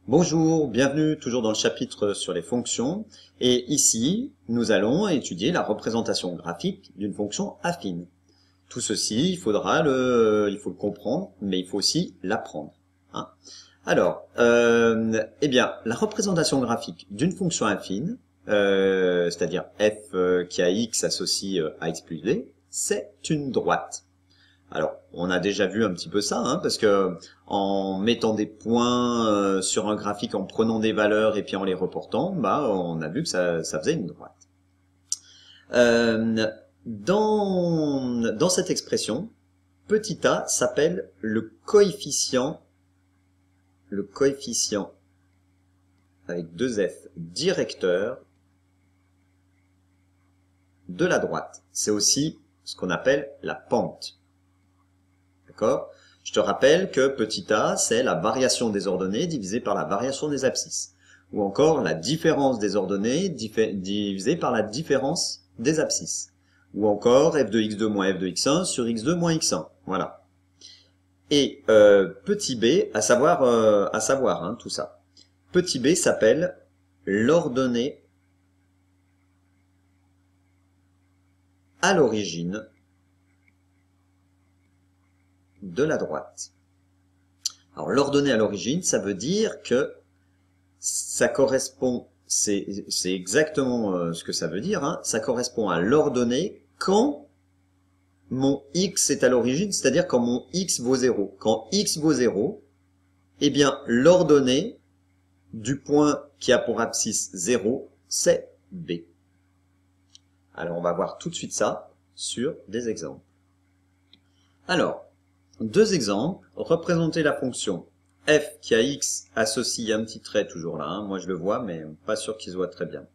Bonjour, bienvenue toujours dans le chapitre sur les fonctions. Et ici, nous allons étudier la représentation graphique d'une fonction affine. Tout ceci, il faut le comprendre, mais il faut aussi l'apprendre. Hein. Alors, eh bien, la représentation graphique d'une fonction affine, c'est-à-dire f qui a x associe à x plus b, c'est une droite. Alors, on a déjà vu un petit peu ça, hein, parce que en mettant des points sur un graphique, en prenant des valeurs et puis en les reportant, bah, on a vu que ça faisait une droite. Dans cette expression, petit a s'appelle le coefficient avec deux f directeur de la droite. C'est aussi ce qu'on appelle la pente. D'accord? Je te rappelle que petit a, c'est la variation des ordonnées divisée par la variation des abscisses. Ou encore la différence des ordonnées divisée par la différence des abscisses. Ou encore f de x2 moins f de x1 sur x2 moins x1. Voilà. Et petit b, à savoir hein, tout ça. Petit b s'appelle l'ordonnée à l'origine de la droite. Alors l'ordonnée à l'origine, ça veut dire que ça correspond, c'est exactement ce que ça veut dire, hein, ça correspond à l'ordonnée quand mon x est à l'origine, c'est-à-dire quand mon x vaut 0. Quand x vaut 0, eh bien l'ordonnée du point qui a pour abscisse 0, c'est b. Alors on va voir tout de suite ça sur des exemples. Alors, deux exemples, représenter la fonction f qui a x associe un petit trait toujours là, hein, moi je le vois mais pas sûr qu'il se voit très bien,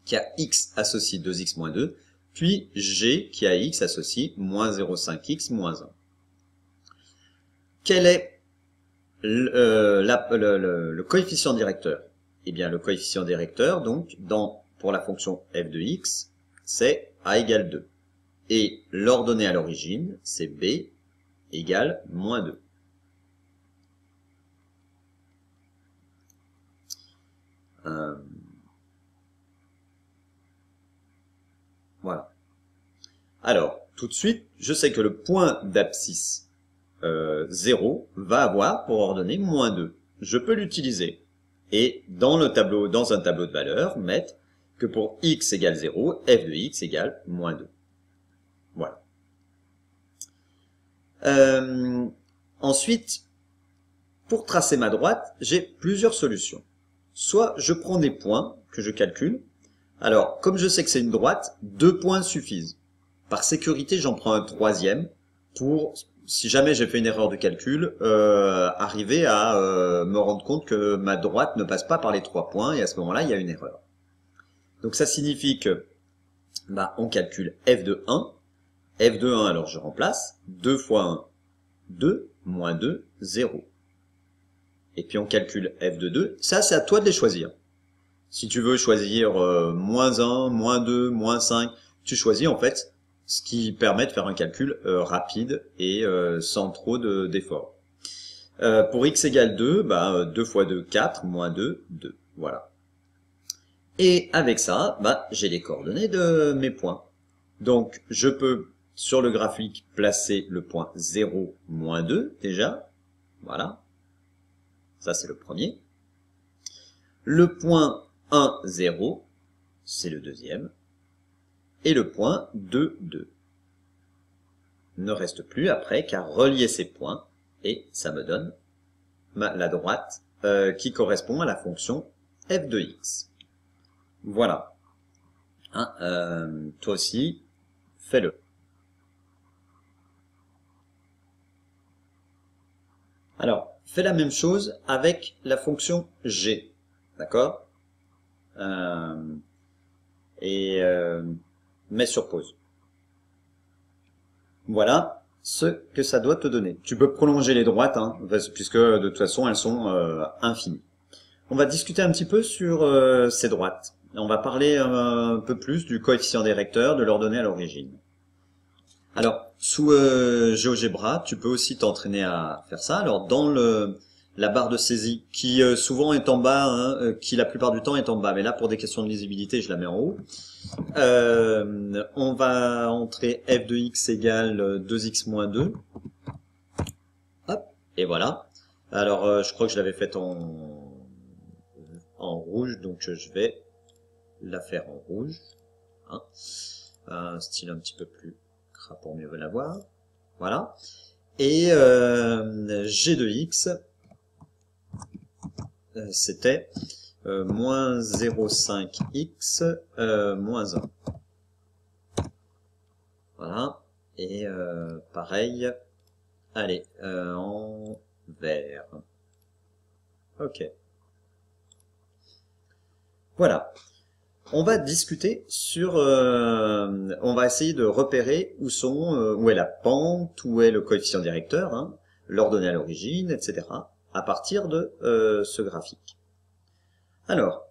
qui a x associe 2x moins 2, puis g qui a x associe moins 0,5x moins 1. Quel est le coefficient directeur? Eh bien le coefficient directeur, donc, pour la fonction f de x, c'est a égale 2. Et l'ordonnée à l'origine, c'est b égale moins 2. Voilà. Alors, tout de suite, je sais que le point d'abscisse 0 va avoir pour ordonnée moins 2. Je peux l'utiliser. Et dans un tableau de valeurs, mettre que pour x égale 0, f de x égale moins 2. Voilà. Ensuite, pour tracer ma droite, j'ai plusieurs solutions. Soit je prends des points que je calcule. Alors, comme je sais que c'est une droite, 2 points suffisent. Par sécurité, j'en prends un troisième pour, si jamais j'ai fait une erreur de calcul, arriver à me rendre compte que ma droite ne passe pas par les 3 points et à ce moment-là, il y a une erreur. Donc ça signifie que bah, on calcule f de 1. f de 1, alors je remplace. 2 fois 1, 2, moins 2, 0. Et puis on calcule f de 2. Ça, c'est à toi de les choisir. Si tu veux choisir moins 1, moins 2, moins 5, tu choisis en fait ce qui permet de faire un calcul rapide et sans trop d'efforts. Pour x égale 2, bah, 2 fois 2, 4, moins 2, 2. Voilà. Et avec ça, bah, j'ai les coordonnées de mes points. Donc, je peux, sur le graphique, placer le point 0, moins 2, déjà. Voilà. Ça, c'est le premier. Le point 1, 0, c'est le deuxième. Et le point 2, 2. Il ne reste plus après qu'à relier ces points. Et ça me donne la droite qui correspond à la fonction f de x. Voilà. Hein, toi aussi, fais-le. Alors, fais la même chose avec la fonction g. D'accord? Mets sur pause. Voilà ce que ça doit te donner. Tu peux prolonger les droites, hein, puisque de toute façon, elles sont infinies. On va discuter un petit peu sur ces droites. On va parler un peu plus du coefficient directeur, de l'ordonnée à l'origine. Alors, sous GeoGebra, tu peux aussi t'entraîner à faire ça. Alors, dans la barre de saisie, qui souvent est en bas, hein, qui la plupart du temps est en bas, mais là pour des questions de lisibilité, je la mets en haut. On va entrer f de x égale 2x moins 2. Hop, et voilà. Alors, je crois que je l'avais faite en rouge, donc je vais la faire en rouge. Hein. Un style un petit peu plus gras pour mieux la voir. Voilà. Et g de x, c'était moins 0,5x moins 1. Voilà. Et pareil, allez, en vert. Ok. Voilà. On va discuter sur... on va essayer de repérer où est la pente, où est le coefficient directeur, hein, l'ordonnée à l'origine, etc. à partir de ce graphique. Alors,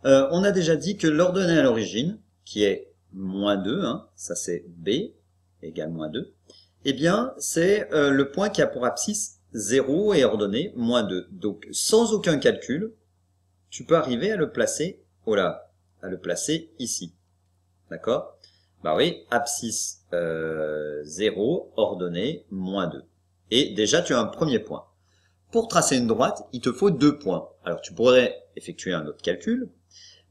on a déjà dit que l'ordonnée à l'origine, qui est moins 2, hein, ça c'est B égale moins 2, eh bien c'est le point qui a pour abscisse 0 et ordonnée moins 2. Donc sans aucun calcul, tu peux arriver à le placer, à le placer ici. D'accord? Bah oui, abscisse 0, ordonnée moins 2. Et déjà tu as un premier point. Pour tracer une droite, il te faut 2 points. Alors tu pourrais effectuer un autre calcul,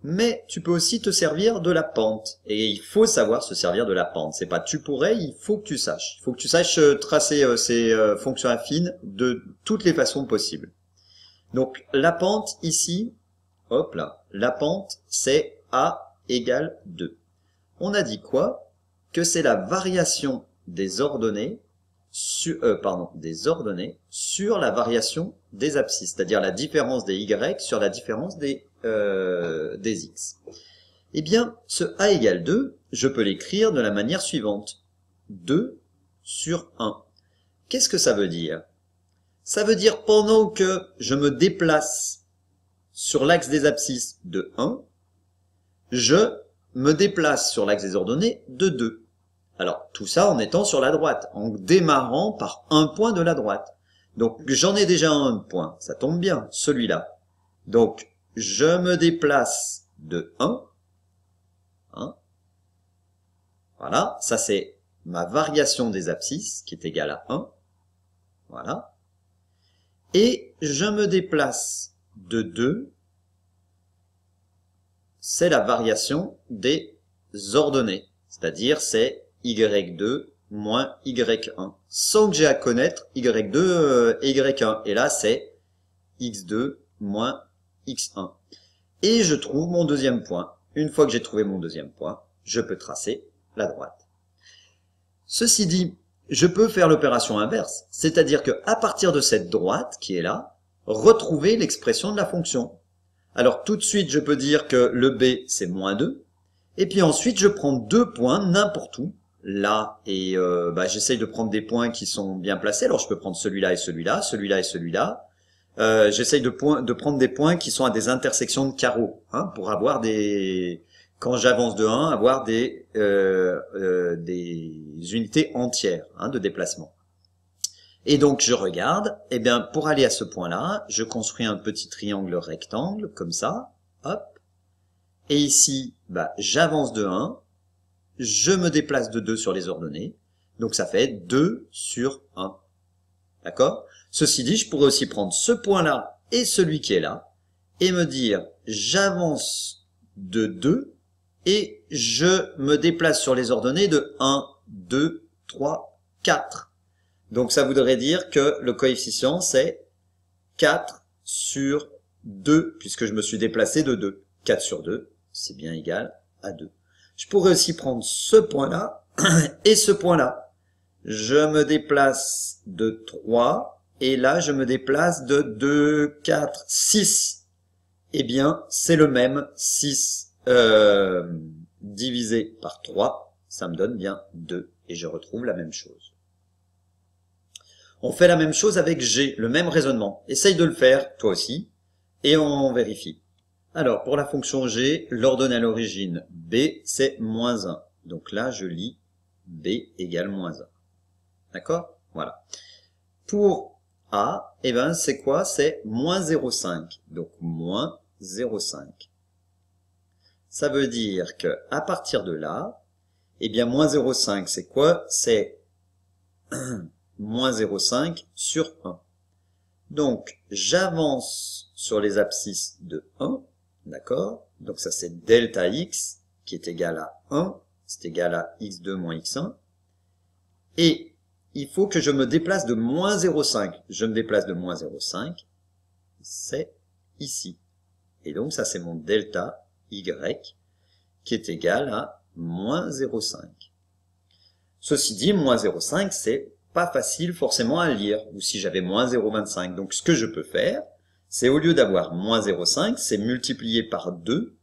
mais tu peux aussi te servir de la pente. Et il faut savoir se servir de la pente. C'est pas tu pourrais, il faut que tu saches. Il faut que tu saches tracer ces fonctions affines de toutes les façons possibles. Donc la pente ici, hop là, la pente c'est a égale 2. On a dit quoi? Que c'est la variation des ordonnées sur la variation des abscisses, c'est-à-dire la différence des y sur la différence des x. Eh bien, ce a égale 2, je peux l'écrire de la manière suivante. 2 sur 1. Qu'est-ce que ça veut dire? Ça veut dire pendant que je me déplace sur l'axe des abscisses de 1, je me déplace sur l'axe des ordonnées de 2. Alors, tout ça en étant sur la droite, en démarrant par un point de la droite. Donc, j'en ai déjà un point, ça tombe bien, celui-là. Donc, je me déplace de 1. Voilà, ça c'est ma variation des abscisses, qui est égale à 1. Voilà. Et je me déplace de 2. C'est la variation des ordonnées. C'est-à-dire, c'est y2 moins y1. Sans que j'ai à connaître y2 et y1. Et là, c'est x2 moins x1. Et je trouve mon deuxième point. Une fois que j'ai trouvé mon deuxième point, je peux tracer la droite. Ceci dit, je peux faire l'opération inverse. C'est-à-dire qu'à partir de cette droite qui est là, retrouver l'expression de la fonction. Alors tout de suite, je peux dire que le b, c'est moins 2. Et puis ensuite, je prends 2 points n'importe où. Là, et j'essaye de prendre des points qui sont bien placés. Alors je peux prendre celui-là et celui-là, celui-là et celui-là. J'essaye de prendre des points qui sont à des intersections de carreaux, hein, pour avoir des... Quand j'avance de 1, avoir des unités entières, hein, de déplacement. Et donc je regarde, et bien pour aller à ce point-là, je construis un petit triangle rectangle, comme ça, hop. Et ici, j'avance de 1, je me déplace de 2 sur les ordonnées, donc ça fait 2 sur 1. D'accord? Ceci dit, je pourrais aussi prendre ce point-là et celui qui est là, et me dire, j'avance de 2, et je me déplace sur les ordonnées de 1, 2, 3, 4. Donc ça voudrait dire que le coefficient c'est 4 sur 2, puisque je me suis déplacé de 2. 4 sur 2, c'est bien égal à 2. Je pourrais aussi prendre ce point-là et ce point-là. Je me déplace de 3, et là je me déplace de 2, 4, 6. Eh bien, c'est le même 6 divisé par 3, ça me donne bien 2, et je retrouve la même chose. On fait la même chose avec G, le même raisonnement. Essaye de le faire, toi aussi, et on vérifie. Alors, pour la fonction G, l'ordonnée à l'origine B, c'est moins 1. Donc là, je lis B égale moins 1. D'accord? Voilà. Pour A, eh ben, c'est quoi? C'est moins 0,5. Donc, moins 0,5. Ça veut dire que à partir de là, eh bien, moins 0,5, c'est quoi? C'est moins 0,5 sur 1. Donc, j'avance sur les abscisses de 1, d'accord? Donc, ça, c'est delta x qui est égal à 1, c'est égal à x2 moins x1. Et il faut que je me déplace de moins 0,5. Je me déplace de moins 0,5, c'est ici. Et donc, ça, c'est mon delta y qui est égal à moins 0,5. Ceci dit, moins 0,5, c'est pas facile forcément à lire, ou si j'avais moins 0,25. Donc, ce que je peux faire, c'est au lieu d'avoir moins 0,5, c'est multiplier par 2.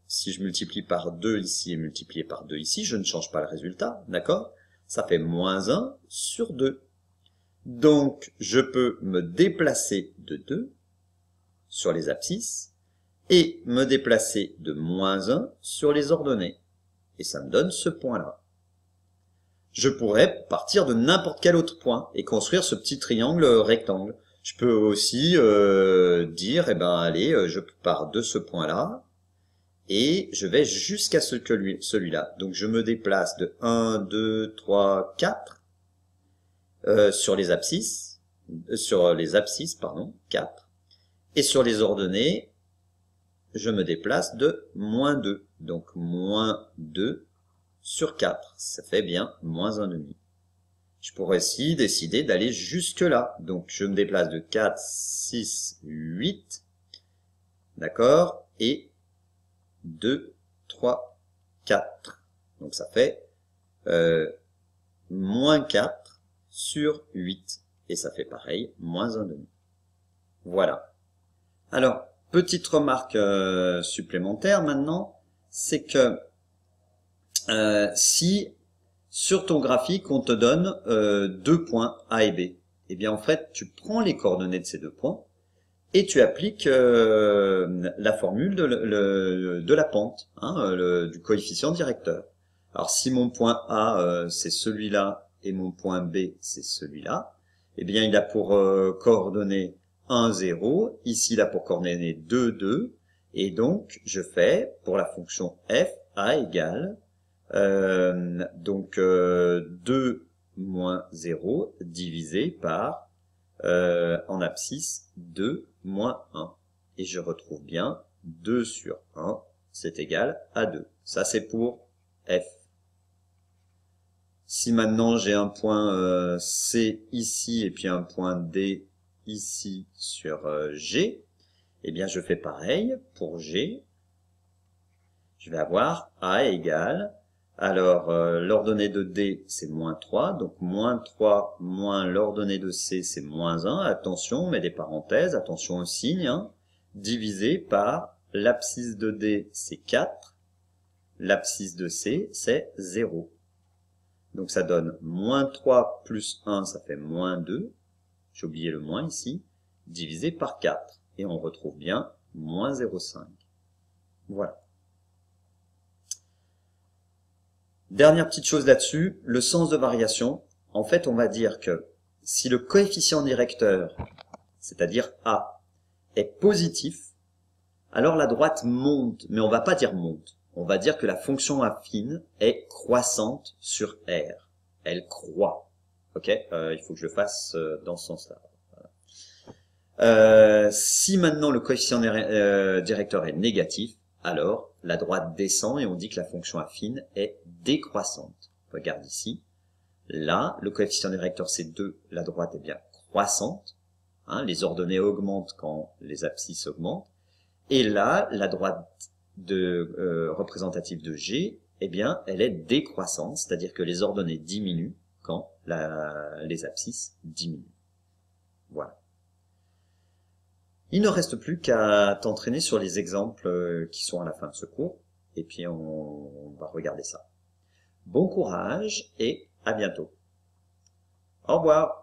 Si je multiplie par 2 ici et multiplier par 2 ici, je ne change pas le résultat, d'accord? Ça fait moins 1 sur 2. Donc, je peux me déplacer de 2 sur les abscisses et me déplacer de moins 1 sur les ordonnées. Et ça me donne ce point-là. Je pourrais partir de n'importe quel autre point et construire ce petit triangle rectangle. Je peux aussi dire, eh ben allez, je pars de ce point-là et je vais jusqu'à celui-là. Donc je me déplace de 1, 2, 3, 4 sur les abscisses, pardon, 4. Et sur les ordonnées, je me déplace de moins 2. Donc moins 2 sur 4, ça fait bien moins 1,5. Je pourrais aussi décider d'aller jusque là. Donc je me déplace de 4, 6, 8, d'accord, et 2, 3, 4. Donc ça fait moins 4 sur 8. Et ça fait pareil, moins 1,5. Voilà. Alors, petite remarque supplémentaire maintenant, c'est que si sur ton graphique on te donne deux points A et B, eh bien en fait tu prends les coordonnées de ces deux points et tu appliques la formule de la pente, hein, du coefficient directeur. Alors si mon point A c'est celui-là et mon point B c'est celui-là, eh bien il a pour coordonnées 1, 0, ici il a pour coordonnées 2, 2, et donc je fais pour la fonction f A égale 2 moins 0 divisé par, en abscisse, 2 moins 1. Et je retrouve bien 2 sur 1, c'est égal à 2. Ça, c'est pour f. Si maintenant j'ai un point C ici et puis un point D ici sur G, eh bien je fais pareil pour G. Je vais avoir A égale, alors l'ordonnée de D c'est moins 3, donc moins 3 moins l'ordonnée de C c'est moins 1, attention on met des parenthèses, attention au signe, hein, divisé par l'abscisse de D c'est 4, l'abscisse de C c'est 0. Donc ça donne moins 3 plus 1, ça fait moins 2, j'ai oublié le moins ici, divisé par 4. Et on retrouve bien moins 0,5. Voilà. Dernière petite chose là-dessus, le sens de variation. En fait, on va dire que si le coefficient directeur, c'est-à-dire A, est positif, alors la droite monte, mais on va pas dire monte. On va dire que la fonction affine est croissante sur R. Elle croît. Ok, il faut que je le fasse dans ce sens-là. Voilà. Si maintenant le coefficient directeur est négatif, alors la droite descend et on dit que la fonction affine est décroissante. Regarde ici. Là, le coefficient directeur c'est 2, la droite est bien croissante. Hein, les ordonnées augmentent quand les abscisses augmentent. Et là, la droite représentative de G, eh bien, elle est décroissante, c'est-à-dire que les ordonnées diminuent quand les abscisses diminuent. Voilà. Il ne reste plus qu'à t'entraîner sur les exemples qui sont à la fin de ce cours, et puis on va regarder ça. Bon courage et à bientôt. Au revoir.